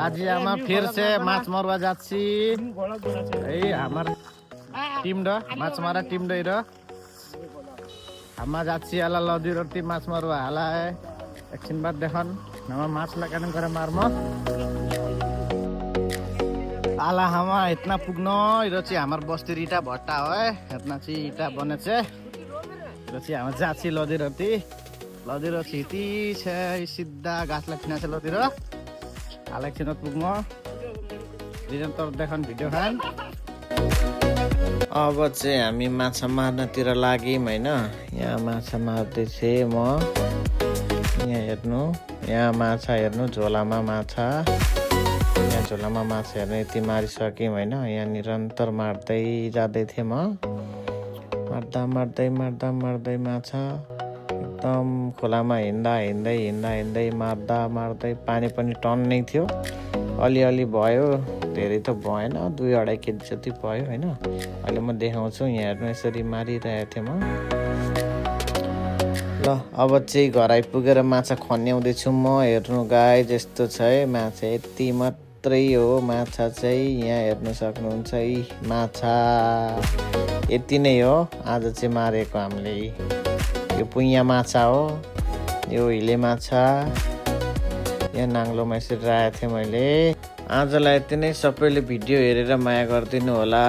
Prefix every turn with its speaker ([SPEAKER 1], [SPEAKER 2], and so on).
[SPEAKER 1] আজি আমার ফিরছে মাছ মারবা যাচ্ছি এই আমার টিম ড মাছ মারা টিম ড আমার যাচ্ছি আলা লদিরতি মাছ মারবা আলা একদিন বাদ দেখুন আমার মাছ লাগানো করে মারম আলা হামা इतना पुग्नो इरोची আমার বস্তির ইটা ভट्टा হয় इतना ची इटा बनेছে इरोची আমার যাচ্ছি লদিরতি ইতি সিদ্ধা গাছ লাগছিনা আছে লদির আলেকশনত পুগ্ম निरन्तर देखन भिडियो खान अब चाहिँ हामी माछा मार्नतिर लाग्यौँ हैन यहाँ माछा मार्दैछे म यहाँ हेर्नु यहाँ माछा हेर्नु झोलामा माछा यहाँ झोलामा माछा हेर्नु यति मारिसक्यौँ हैन यहाँ निरन्तर मार्दै जाँदै थिएँ म मार्दै माछा एकदम खोलामा हिँड्दै मार्दै पानी पनि टन्नै थियो अलिअलि भयो धेरै त भएन 2-2.5 केजी जति भयो हैन अहिले म देखाउँछु यहाँ हेर्नु यसरी मारिरहेको थिएँ म ल अब चाहिँ घर आइपुगेर माछा खन्याउँदैछु म हेर्नु गाई जस्तो छ है माछा यति मात्रै हो माछा चाहिँ यहाँ हेर्न सक्नुहुन्छ है माछा यति नै हो आज चाहिँ मारेको हामीले यो पुइया माछा हो यो हिले माछा यहाँ नाङ्लोमा यसरी राखेको थिएँ मैले आजलाई यति नै सबैले भिडियो हेरेर माया गरिदिनु होला।